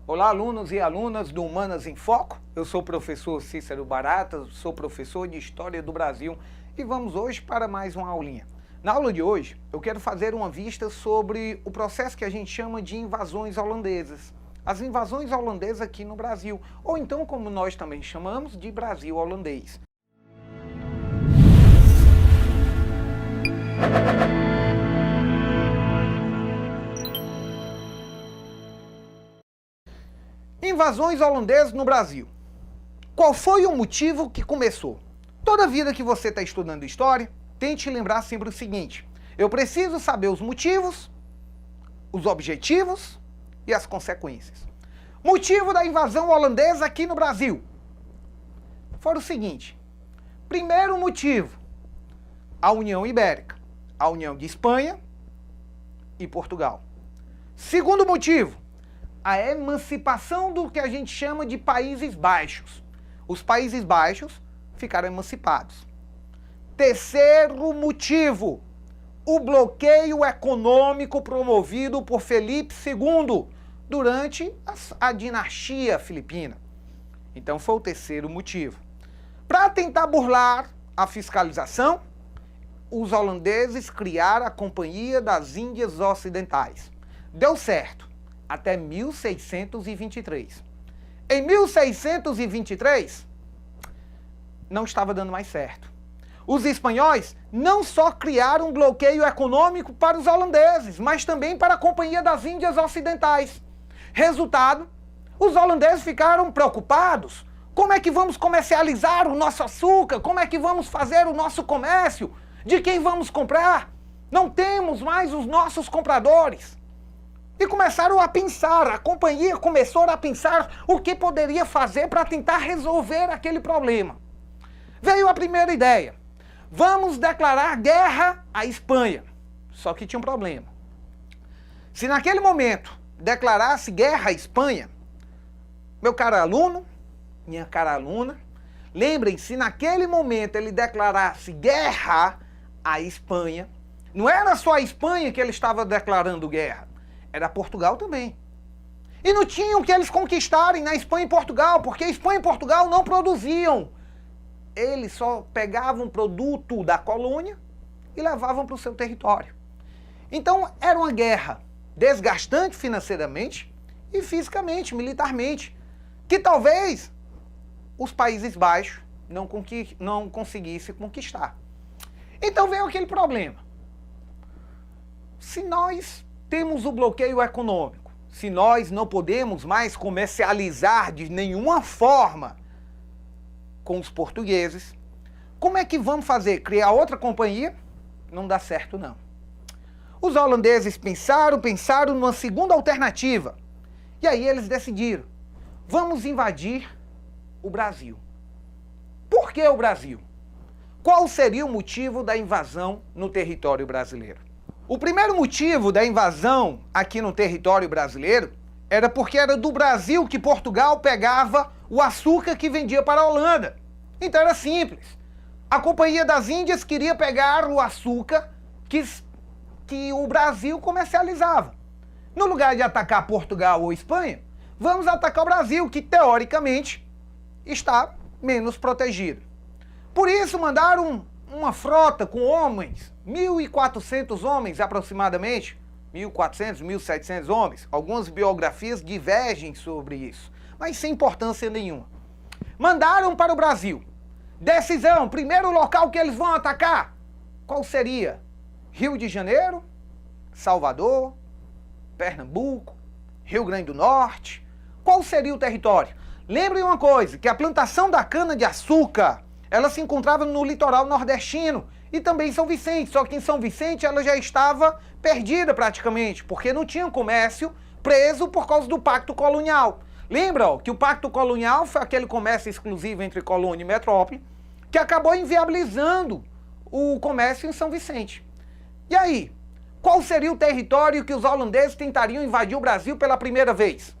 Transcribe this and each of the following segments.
Olá, alunos e alunas do Humanas em Foco. Eu sou o professor Cícero Barata, sou professor de História do Brasil e vamos hoje para mais uma aulinha. Na aula de hoje, eu quero fazer uma vista sobre o processo que a gente chama de invasões holandesas. As invasões holandesas aqui no Brasil, ou então como nós também chamamos de Brasil holandês. Invasões holandesas no Brasil. Qual foi o motivo que começou? Toda vida que você está estudando história, tente lembrar sempre o seguinte: eu preciso saber os motivos, os objetivos e as consequências. Motivo da invasão holandesa aqui no Brasil foi o seguinte: primeiro motivo, a União Ibérica, a união de Espanha e Portugal. Segundo motivo, a emancipação do que a gente chama de Países Baixos. Os Países Baixos ficaram emancipados. Terceiro motivo, o bloqueio econômico promovido por Felipe II durante a dinastia filipina. Então foi o terceiro motivo. Para tentar burlar a fiscalização, os holandeses criaram a Companhia das Índias Ocidentais. Deu certo até 1623. Em 1623, não estava dando mais certo. Os espanhóis não só criaram um bloqueio econômico para os holandeses, mas também para a Companhia das Índias Ocidentais. Resultado, os holandeses ficaram preocupados. Como é que vamos comercializar o nosso açúcar? Como é que vamos fazer o nosso comércio? De quem vamos comprar? Não temos mais os nossos compradores. E começaram a pensar, a companhia começou a pensar o que poderia fazer para tentar resolver aquele problema. Veio a primeira ideia: vamos declarar guerra à Espanha. Só que tinha um problema. Se naquele momento declarasse guerra à Espanha, meu caro aluno, minha cara aluna, lembrem, se naquele momento ele declarasse guerra à Espanha, não era só a Espanha que ele estava declarando guerra, era Portugal também. E não tinham que eles conquistarem na Espanha e Portugal, porque Espanha e Portugal não produziam. Eles só pegavam produto da colônia e levavam para o seu território. Então era uma guerra desgastante financeiramente e fisicamente, militarmente, que talvez os Países Baixos não conseguissem conquistar. Então veio aquele problema. Se nós temos o bloqueio econômico, se nós não podemos mais comercializar de nenhuma forma com os portugueses, como é que vamos fazer? Criar outra companhia? Não dá certo, não. Os holandeses pensaram numa segunda alternativa. E aí eles decidiram: vamos invadir o Brasil. Por que o Brasil? Qual seria o motivo da invasão no território brasileiro? O primeiro motivo da invasão aqui no território brasileiro era porque era do Brasil que Portugal pegava o açúcar que vendia para a Holanda. Então era simples. A Companhia das Índias queria pegar o açúcar que o Brasil comercializava. No lugar de atacar Portugal ou Espanha, vamos atacar o Brasil, que teoricamente está menos protegido. Por isso mandaram uma frota com homens, 1.400 homens aproximadamente, 1.400, 1.700 homens. Algumas biografias divergem sobre isso, mas sem importância nenhuma. Mandaram para o Brasil. Decisão, primeiro local que eles vão atacar, qual seria? Rio de Janeiro, Salvador, Pernambuco, Rio Grande do Norte. Qual seria o território? Lembrem uma coisa, que a plantação da cana-de-açúcar, ela se encontrava no litoral nordestino e também em São Vicente, só que em São Vicente ela já estava perdida praticamente, porque não tinha comércio preso por causa do Pacto Colonial. Lembra que o Pacto Colonial foi aquele comércio exclusivo entre colônia e metrópole, que acabou inviabilizando o comércio em São Vicente. E aí, qual seria o território que os holandeses tentariam invadir o Brasil pela primeira vez?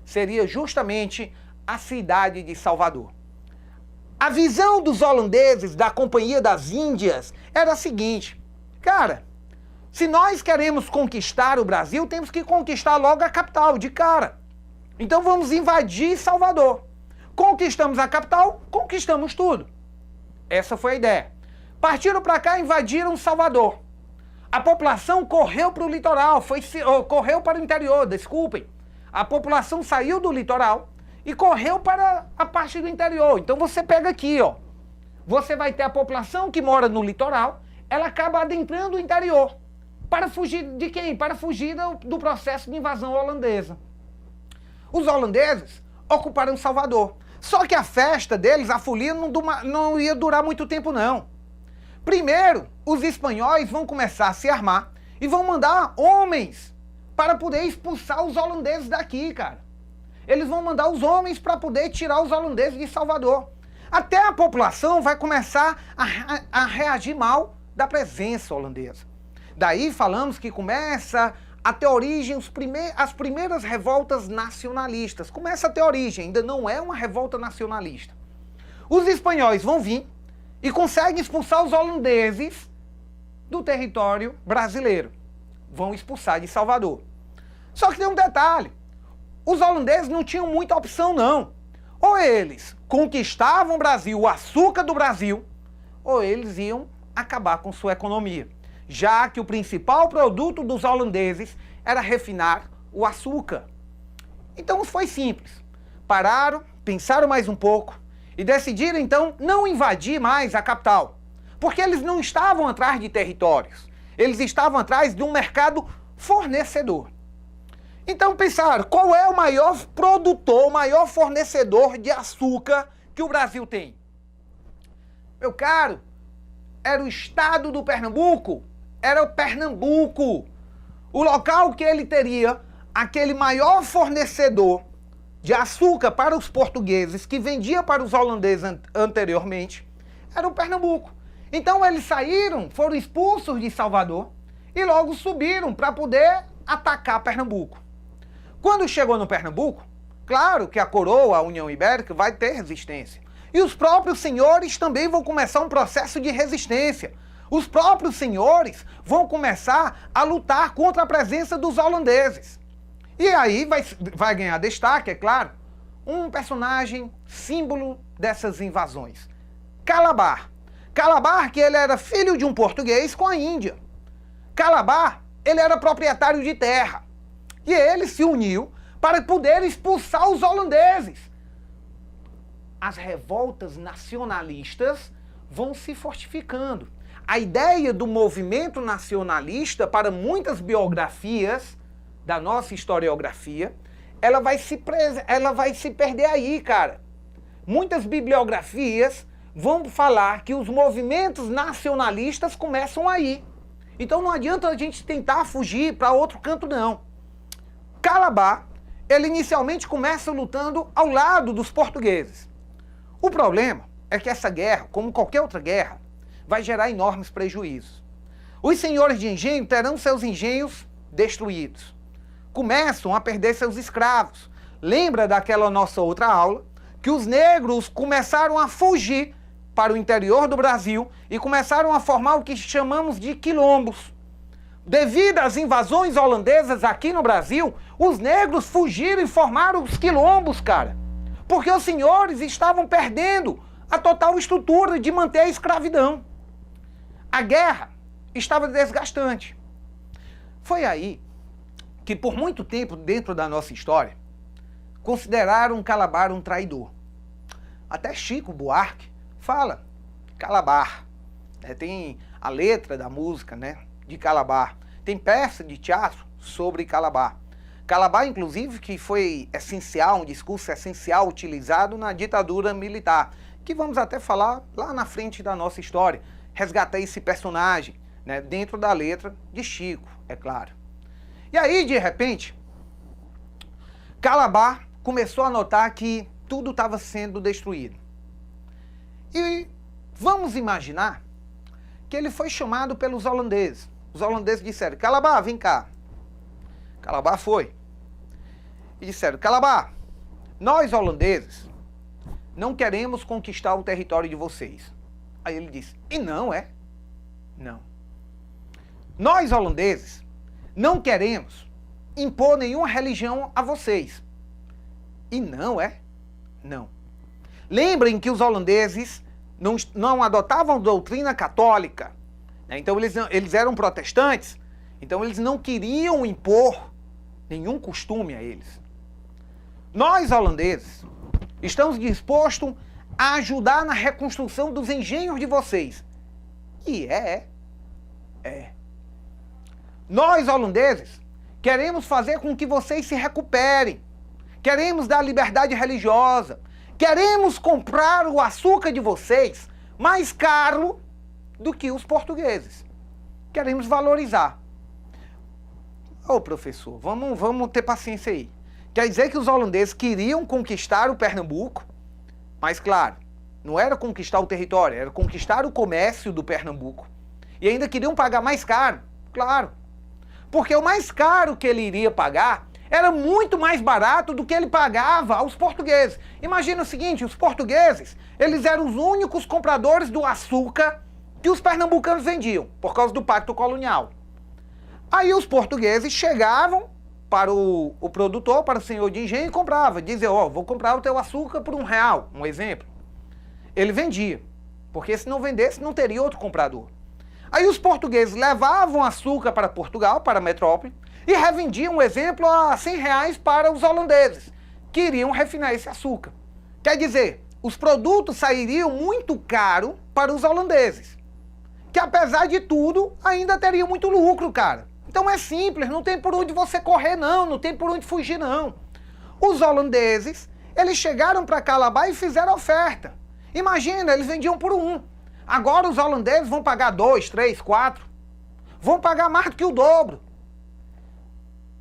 Seria justamente a cidade de Salvador. A visão dos holandeses da Companhia das Índias era a seguinte: cara, se nós queremos conquistar o Brasil, temos que conquistar logo a capital, de cara. Então vamos invadir Salvador. Conquistamos a capital, conquistamos tudo. Essa foi a ideia. Partiram para cá e invadiram Salvador. A população correu para o litoral, correu para o interior, desculpem. A população saiu do litoral e correu para a parte do interior. Então você pega aqui, ó. Você vai ter a população que mora no litoral, ela acaba adentrando o interior. Para fugir de quem? Para fugir do processo de invasão holandesa. Os holandeses ocuparam Salvador. Só que a festa deles, a folia, não ia durar muito tempo, não. Primeiro, os espanhóis vão começar a se armar e vão mandar homens para poder expulsar os holandeses daqui, cara. Eles vão mandar os homens para poder tirar os holandeses de Salvador. Até a população vai começar a reagir mal da presença holandesa. Daí falamos que começa a ter origem as primeiras revoltas nacionalistas. Começa a ter origem, ainda não é uma revolta nacionalista. Os espanhóis vão vir e conseguem expulsar os holandeses do território brasileiro. Vão expulsar de Salvador. Só que tem um detalhe. Os holandeses não tinham muita opção, não. Ou eles conquistavam o Brasil, o açúcar do Brasil, ou eles iam acabar com sua economia. Já que o principal produto dos holandeses era refinar o açúcar. Então foi simples. Pararam, pensaram mais um pouco e decidiram então não invadir mais a capital. Porque eles não estavam atrás de territórios. Eles estavam atrás de um mercado fornecedor. Então pensaram, qual é o maior produtor, o maior fornecedor de açúcar que o Brasil tem? Meu caro, era o estado do Pernambuco. Era o Pernambuco. O local que ele teria aquele maior fornecedor de açúcar para os portugueses, que vendia para os holandeses anteriormente, era o Pernambuco. Então eles saíram, foram expulsos de Salvador e logo subiram para poder atacar Pernambuco. Quando chegou no Pernambuco, claro que a coroa, a União Ibérica, vai ter resistência. E os próprios senhores também vão começar um processo de resistência. Os próprios senhores vão começar a lutar contra a presença dos holandeses. E aí vai ganhar destaque, é claro, um personagem símbolo dessas invasões. Calabar. Calabar, que ele era filho de um português com a Índia. Calabar, ele era proprietário de terra. E ele se uniu para poder expulsar os holandeses. As revoltas nacionalistas vão se fortificando. A ideia do movimento nacionalista, para muitas biografias da nossa historiografia, ela vai se perder aí, cara. Muitas bibliografias vão falar que os movimentos nacionalistas começam aí. Então não adianta a gente tentar fugir para outro canto, não. Calabar, ele inicialmente começa lutando ao lado dos portugueses. O problema é que essa guerra, como qualquer outra guerra, vai gerar enormes prejuízos. Os senhores de engenho terão seus engenhos destruídos. Começam a perder seus escravos. Lembra daquela nossa outra aula, que os negros começaram a fugir para o interior do Brasil e começaram a formar o que chamamos de quilombos. Devido às invasões holandesas aqui no Brasil, os negros fugiram e formaram os quilombos, cara. Porque os senhores estavam perdendo a total estrutura de manter a escravidão. A guerra estava desgastante. Foi aí que, por muito tempo dentro da nossa história, consideraram Calabar um traidor. Até Chico Buarque fala Calabar. Tem a letra da música, né, de Calabar. Tem peça de teatro sobre Calabar. Calabar, inclusive, que foi essencial, um discurso essencial utilizado na ditadura militar, que vamos até falar lá na frente da nossa história, resgatar esse personagem, né, dentro da letra de Chico, é claro. E aí, de repente, Calabar começou a notar que tudo estava sendo destruído. E vamos imaginar que ele foi chamado pelos holandeses. Os holandeses disseram, Calabar, vem cá. Calabar foi. E disseram, Calabar, nós holandeses não queremos conquistar o território de vocês. Aí ele disse, e não é? Não. Nós holandeses não queremos impor nenhuma religião a vocês. E não é? Não. Lembrem que os holandeses não adotavam doutrina católica, né? Então eles eram protestantes, então eles não queriam impor nenhum costume a eles. Nós holandeses estamos dispostos a ajudar na reconstrução dos engenhos de vocês. E é. Nós holandeses queremos fazer com que vocês se recuperem. Queremos dar liberdade religiosa. Queremos comprar o açúcar de vocês mais caro do que os portugueses. Queremos valorizar. Ô professor, vamos ter paciência aí. Quer dizer que os holandeses queriam conquistar o Pernambuco, mas claro, não era conquistar o território, era conquistar o comércio do Pernambuco. E ainda queriam pagar mais caro, claro. Porque o mais caro que ele iria pagar era muito mais barato do que ele pagava aos portugueses. Imagina o seguinte, os portugueses, eles eram os únicos compradores do açúcar que os pernambucanos vendiam, por causa do pacto colonial. Aí os portugueses chegavam para o produtor, para o senhor de engenho e comprava. Dizia, ó, vou comprar o teu açúcar por R$1, um exemplo. Ele vendia, porque se não vendesse não teria outro comprador. Aí os portugueses levavam açúcar para Portugal, para a metrópole, e revendiam, um exemplo, a R$100 para os holandeses, que iriam refinar esse açúcar. Quer dizer, os produtos sairiam muito caro para os holandeses, que apesar de tudo, ainda teriam muito lucro, cara. Então é simples, não tem por onde você correr não tem por onde fugir não. Os holandeses, eles chegaram para Calabar e fizeram oferta. Imagina, eles vendiam por R$1. Agora os holandeses vão pagar 2, 3, 4. Vão pagar mais do que o dobro.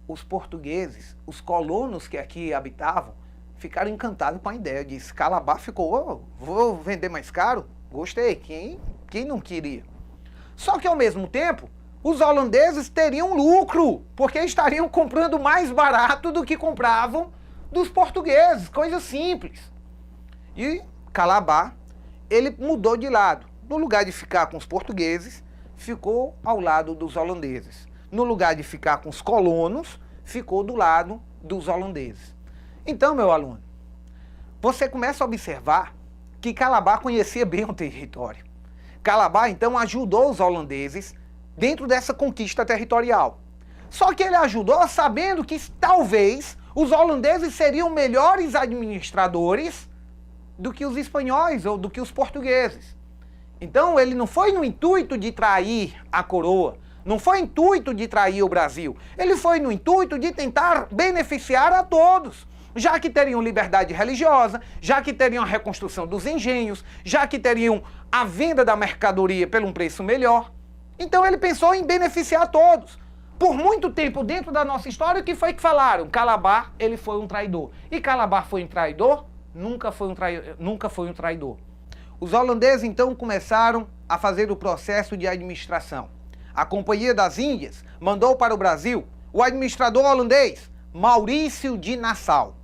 Os portugueses, os colonos que aqui habitavam, ficaram encantados com a ideia. Disse, Calabar ficou, vou vender mais caro? Gostei, quem não queria? Só que ao mesmo tempo, os holandeses teriam lucro, porque estariam comprando mais barato do que compravam dos portugueses, coisa simples. E Calabar, ele mudou de lado. No lugar de ficar com os portugueses, ficou ao lado dos holandeses. No lugar de ficar com os colonos, ficou do lado dos holandeses. Então, meu aluno, você começa a observar que Calabar conhecia bem o território. Calabar, então, ajudou os holandeses dentro dessa conquista territorial. Só que ele ajudou sabendo que talvez os holandeses seriam melhores administradores do que os espanhóis ou do que os portugueses. Então ele não foi no intuito de trair a coroa, não foi no intuito de trair o Brasil, ele foi no intuito de tentar beneficiar a todos, já que teriam liberdade religiosa, já que teriam a reconstrução dos engenhos, já que teriam a venda da mercadoria por um preço melhor. Então ele pensou em beneficiar todos. Por muito tempo dentro da nossa história, o que foi que falaram? Calabar, ele foi um traidor. E Calabar foi um traidor? Nunca foi um traidor. Os holandeses então começaram a fazer o processo de administração. A Companhia das Índias mandou para o Brasil o administrador holandês, Maurício de Nassau.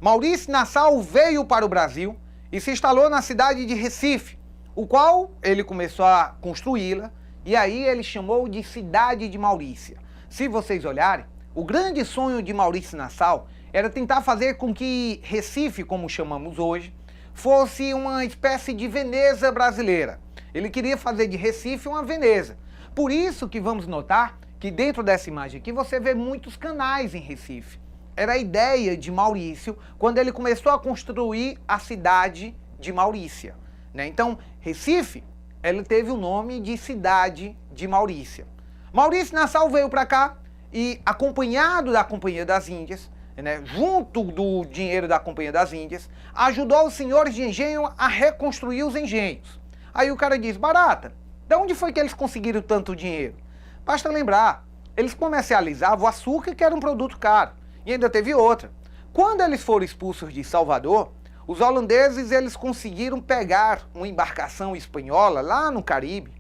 Maurício de Nassau veio para o Brasil e se instalou na cidade de Recife, o qual ele começou a construí-la, e aí ele chamou de Cidade de Maurícia. Se vocês olharem, o grande sonho de Maurício Nassau era tentar fazer com que Recife, como chamamos hoje, fosse uma espécie de Veneza brasileira. Ele queria fazer de Recife uma Veneza. Por isso que vamos notar que dentro dessa imagem aqui você vê muitos canais em Recife. Era a ideia de Maurício quando ele começou a construir a cidade de Maurícia, né? Então, Recife, ele teve o nome de Cidade de Maurícia. Maurício Nassau veio para cá e, acompanhado da Companhia das Índias, né, junto do dinheiro da Companhia das Índias, ajudou os senhores de engenho a reconstruir os engenhos. Aí o cara diz, Barata, de onde foi que eles conseguiram tanto dinheiro? Basta lembrar, eles comercializavam o açúcar, que era um produto caro, e ainda teve outra. Quando eles foram expulsos de Salvador, os holandeses eles conseguiram pegar uma embarcação espanhola lá no Caribe,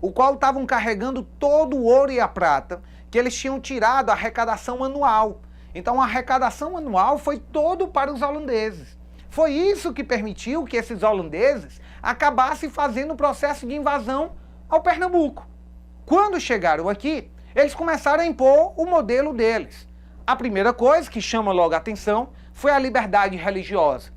o qual estavam carregando todo o ouro e a prata que eles tinham tirado a arrecadação anual. Então a arrecadação anual foi todo para os holandeses. Foi isso que permitiu que esses holandeses acabassem fazendo o processo de invasão ao Pernambuco. Quando chegaram aqui, eles começaram a impor o modelo deles. A primeira coisa que chama logo a atenção foi a liberdade religiosa.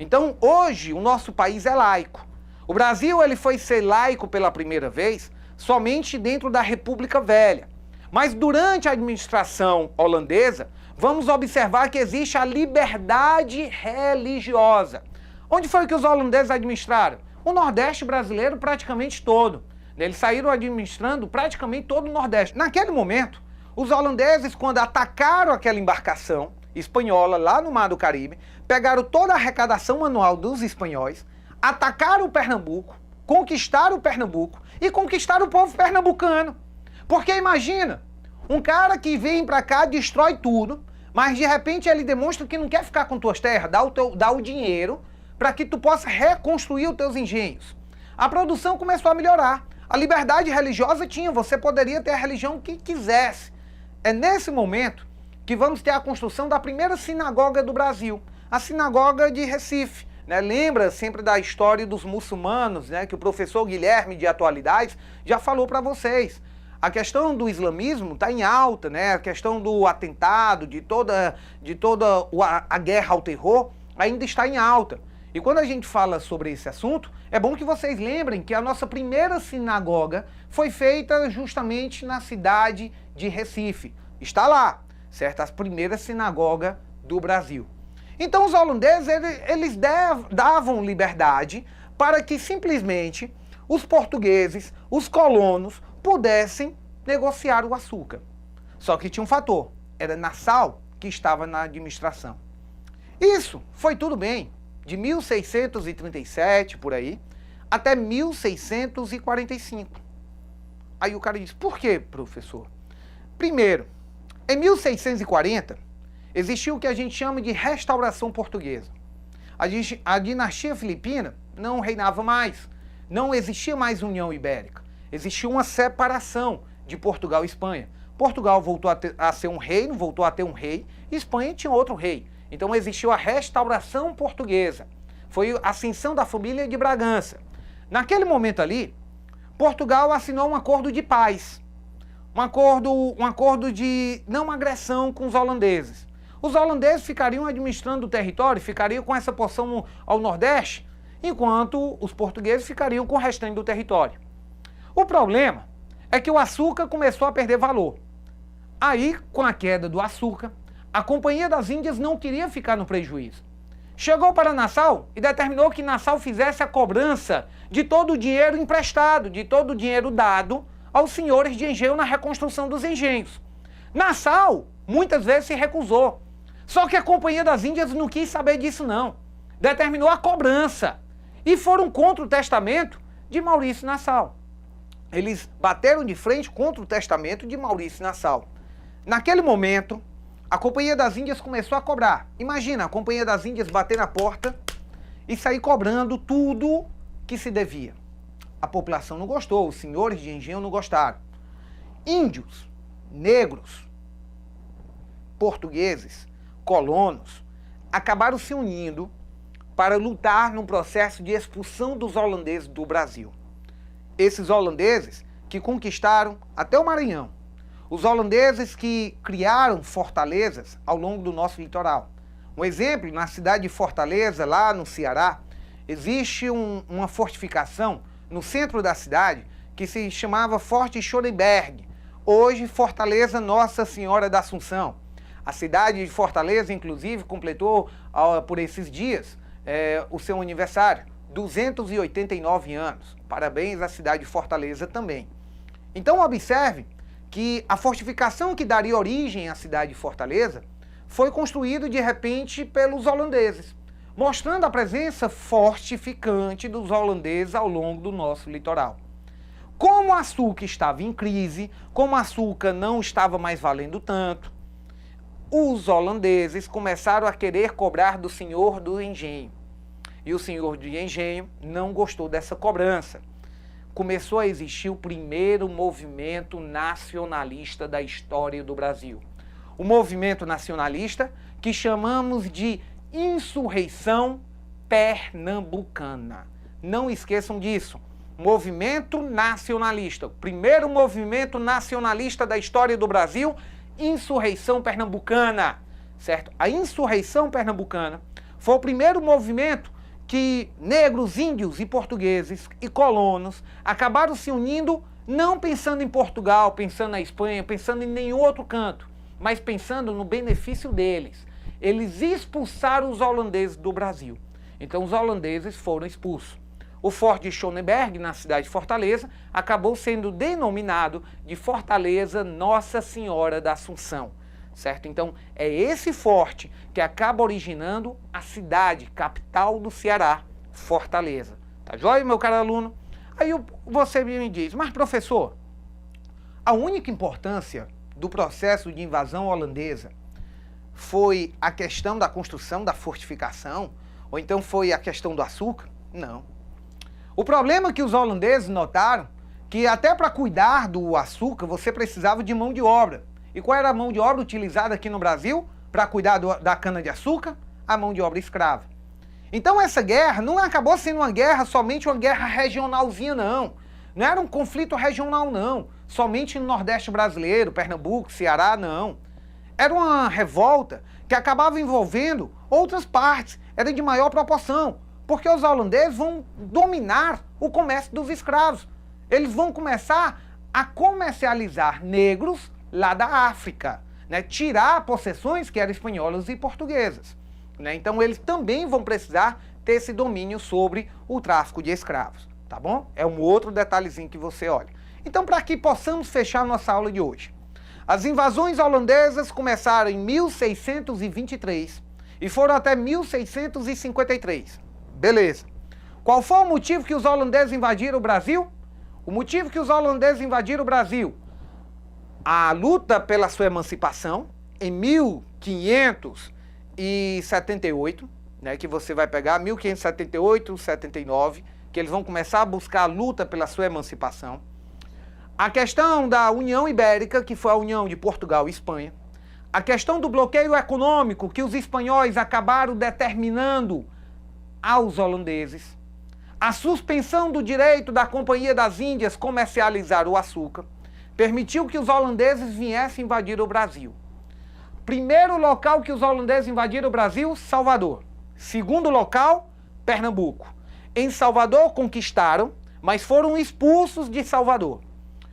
Então, hoje, o nosso país é laico. O Brasil ele foi ser laico pela primeira vez somente dentro da República Velha. Mas durante a administração holandesa, vamos observar que existe a liberdade religiosa. Onde foi que os holandeses administraram? O Nordeste brasileiro praticamente todo. Eles saíram administrando praticamente todo o Nordeste. Naquele momento, os holandeses, quando atacaram aquela embarcação espanhola lá no Mar do Caribe, pegaram toda a arrecadação anual dos espanhóis, atacaram o Pernambuco, conquistaram o Pernambuco e conquistaram o povo pernambucano. Porque imagina, um cara que vem pra cá, destrói tudo, mas de repente ele demonstra que não quer ficar com tuas terras, dá o dinheiro para que tu possa reconstruir os teus engenhos. A produção começou a melhorar. A liberdade religiosa tinha, você poderia ter a religião que quisesse. É nesse momento que vamos ter a construção da primeira sinagoga do Brasil, a sinagoga de Recife. Lembra sempre da história dos muçulmanos, que o professor Guilherme de Atualidades já falou para vocês. A questão do islamismo está em alta, a questão do atentado, de toda a guerra ao terror, ainda está em alta. E quando a gente fala sobre esse assunto, é bom que vocês lembrem que a nossa primeira sinagoga foi feita justamente na cidade de Recife. Está lá, certo? A primeira sinagoga do Brasil. Então os holandeses, eles davam liberdade para que simplesmente os portugueses, os colonos, pudessem negociar o açúcar. Só que tinha um fator, era Nassau que estava na administração. Isso foi tudo bem, de 1637, por aí, até 1645. Aí o cara disse, por quê, professor? Primeiro, em 1640, existiu o que a gente chama de restauração portuguesa. A dinastia filipina não reinava mais, não existia mais União Ibérica. Existia uma separação de Portugal e Espanha. Portugal voltou a ser um reino, voltou a ter um rei, e Espanha tinha outro rei. Então existiu a restauração portuguesa. Foi a ascensão da família de Bragança. Naquele momento ali, Portugal assinou um acordo de paz. Um acordo de não agressão com os holandeses. Os holandeses ficariam administrando o território, ficariam com essa porção ao Nordeste, enquanto os portugueses ficariam com o restante do território. O problema é que o açúcar começou a perder valor. Aí, com a queda do açúcar, a Companhia das Índias não queria ficar no prejuízo. Chegou para Nassau e determinou que Nassau fizesse a cobrança de todo o dinheiro emprestado, de todo o dinheiro dado aos senhores de engenho na reconstrução dos engenhos. Nassau, muitas vezes, se recusou. Só que a Companhia das Índias não quis saber disso, não. Determinou a cobrança. E foram contra o testamento de Maurício Nassau. Eles bateram de frente contra o testamento de Maurício Nassau. Naquele momento, a Companhia das Índias começou a cobrar. Imagina, a Companhia das Índias bater na porta e sair cobrando tudo que se devia. A população não gostou, os senhores de engenho não gostaram. Índios, negros, portugueses, colonos, acabaram se unindo para lutar num processo de expulsão dos holandeses do Brasil. Esses holandeses que conquistaram até o Maranhão. Os holandeses que criaram fortalezas ao longo do nosso litoral. Um exemplo, na cidade de Fortaleza, lá no Ceará, existe uma fortificação no centro da cidade que se chamava Forte Schoenberg, hoje Fortaleza Nossa Senhora da Assunção. A cidade de Fortaleza, inclusive, completou por esses dias o seu aniversário, 289 anos. Parabéns à cidade de Fortaleza também. Então observe que a fortificação que daria origem à cidade de Fortaleza foi construída de repente pelos holandeses, mostrando a presença fortificante dos holandeses ao longo do nosso litoral. Como o açúcar estava em crise, como o açúcar não estava mais valendo tanto, os holandeses começaram a querer cobrar do senhor do engenho. E o senhor de engenho não gostou dessa cobrança. começou a existir o primeiro movimento nacionalista da história do Brasil. O movimento nacionalista que chamamos de Insurreição Pernambucana. Não esqueçam disso. Movimento nacionalista. O primeiro movimento nacionalista da história do Brasil, Insurreição Pernambucana. Certo? A Insurreição Pernambucana foi o primeiro movimento que negros, índios e portugueses e colonos acabaram se unindo, não pensando em Portugal, pensando na Espanha, pensando em nenhum outro canto, mas pensando no benefício deles. Eles expulsaram os holandeses do Brasil. Então os holandeses foram expulsos. O Forte de Schonenberg, na cidade de Fortaleza, acabou sendo denominado de Fortaleza Nossa Senhora da Assunção. Certo? Então, é esse forte que acaba originando a cidade, capital do Ceará, Fortaleza. Tá joia, meu caro aluno? Aí você me diz, mas professor, a única importância do processo de invasão holandesa foi a questão da construção da fortificação? Ou então foi a questão do açúcar? Não. O problema que os holandeses notaram que até para cuidar do açúcar você precisava de mão de obra. E qual era a mão de obra utilizada aqui no Brasil para cuidar da cana-de-açúcar? A mão de obra escrava. Então essa guerra não acabou sendo uma guerra, somente uma guerra regionalzinha, não. Não era um conflito regional, não. Somente no Nordeste brasileiro, Pernambuco, Ceará, não. Era uma revolta que acabava envolvendo outras partes. Era de maior proporção. Porque os holandeses vão dominar o comércio dos escravos. Eles vão começar a comercializar negros lá da África, né? Tirar possessões que eram espanholas e portuguesas. Né? Então eles também vão precisar ter esse domínio sobre o tráfico de escravos, tá bom? É um outro detalhezinho que você olha. Então, para que possamos fechar nossa aula de hoje, as invasões holandesas começaram em 1623 e foram até 1653. Beleza. Qual foi o motivo que os holandeses invadiram o Brasil? O motivo que os holandeses invadiram o Brasil? A luta pela sua emancipação, em 1578, né, que você vai pegar 1578, 79, que eles vão começar a buscar a luta pela sua emancipação. A questão da União Ibérica, que foi a união de Portugal e Espanha. A questão do bloqueio econômico, que os espanhóis acabaram determinando aos holandeses. A suspensão do direito da Companhia das Índias comercializar o açúcar permitiu que os holandeses viessem invadir o Brasil. Primeiro local que os holandeses invadiram o Brasil, Salvador. Segundo local, Pernambuco. Em Salvador conquistaram, mas foram expulsos de Salvador.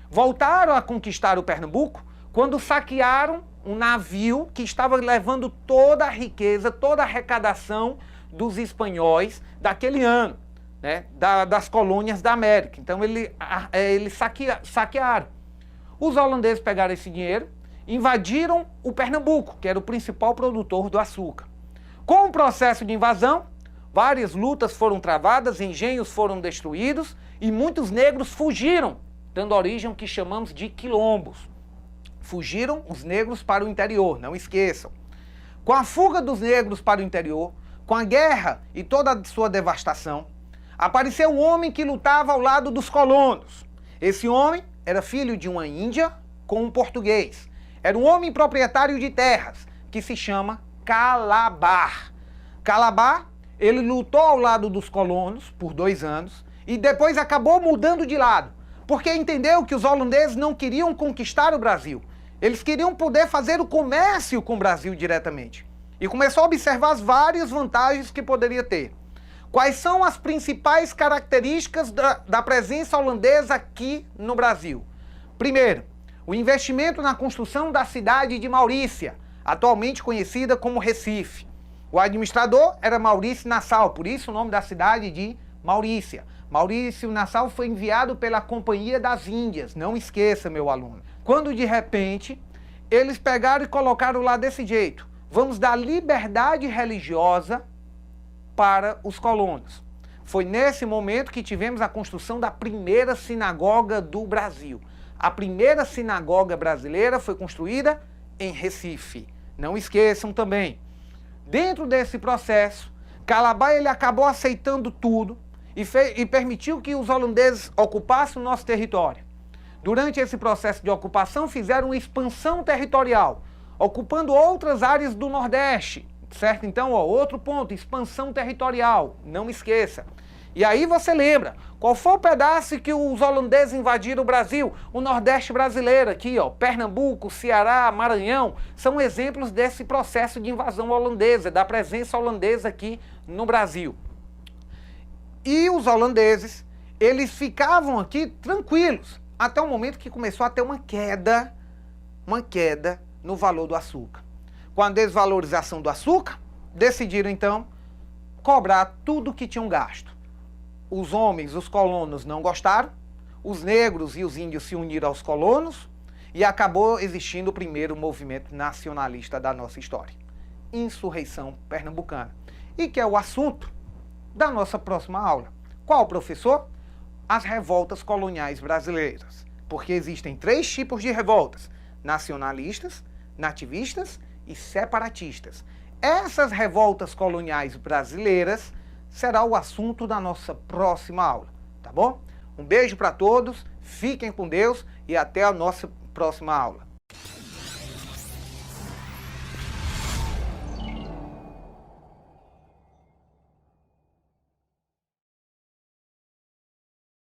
Voltaram a conquistar o Pernambuco quando saquearam um navio que estava levando toda a riqueza, toda a arrecadação dos espanhóis daquele ano, né, das colônias da América. Então eles saquearam. Os holandeses pegaram esse dinheiro, invadiram o Pernambuco, que era o principal produtor do açúcar. Com o processo de invasão, várias lutas foram travadas, engenhos foram destruídos e muitos negros fugiram, dando origem ao que chamamos de quilombos. Fugiram os negros para o interior, não esqueçam. Com a fuga dos negros para o interior, com a guerra e toda a sua devastação, apareceu um homem que lutava ao lado dos colonos. Esse homem era filho de uma índia com um português. Era um homem proprietário de terras, que se chama Calabar. Calabar, ele lutou ao lado dos colonos por 2 anos e depois acabou mudando de lado, porque entendeu que os holandeses não queriam conquistar o Brasil. Eles queriam poder fazer o comércio com o Brasil diretamente. E começou a observar as várias vantagens que poderia ter. Quais são as principais características da presença holandesa aqui no Brasil? Primeiro, o investimento na construção da cidade de Maurícia, atualmente conhecida como Recife. O administrador era Maurício Nassau, por isso o nome da cidade de Maurícia. Maurício Nassau foi enviado pela Companhia das Índias, não esqueça, meu aluno. Quando de repente eles pegaram e colocaram lá desse jeito: vamos dar liberdade religiosa para os colonos. Foi nesse momento que tivemos a construção da primeira sinagoga do Brasil. A primeira sinagoga brasileira foi construída em Recife. Não esqueçam também. Dentro desse processo, Calabar ele acabou aceitando tudo e permitiu que os holandeses ocupassem o nosso território. Durante esse processo de ocupação, fizeram uma expansão territorial, ocupando outras áreas do Nordeste, certo? Então, outro ponto, expansão territorial, não esqueça. E aí você lembra, qual foi o pedaço que os holandeses invadiram o Brasil? O Nordeste brasileiro aqui, Pernambuco, Ceará, Maranhão, são exemplos desse processo de invasão holandesa, da presença holandesa aqui no Brasil. E os holandeses, eles ficavam aqui tranquilos, até o momento que começou a ter uma queda no valor do açúcar. Com a desvalorização do açúcar, decidiram então cobrar tudo que tinham gasto. Os homens, os colonos, não gostaram, os negros e os índios se uniram aos colonos e acabou existindo o primeiro movimento nacionalista da nossa história, Insurreição Pernambucana, e que é o assunto da nossa próxima aula. Qual, professor? As revoltas coloniais brasileiras, porque existem 3 tipos de revoltas: nacionalistas, nativistas e separatistas. Essas revoltas coloniais brasileiras será o assunto da nossa próxima aula, tá bom? Um beijo para todos, fiquem com Deus e até a nossa próxima aula.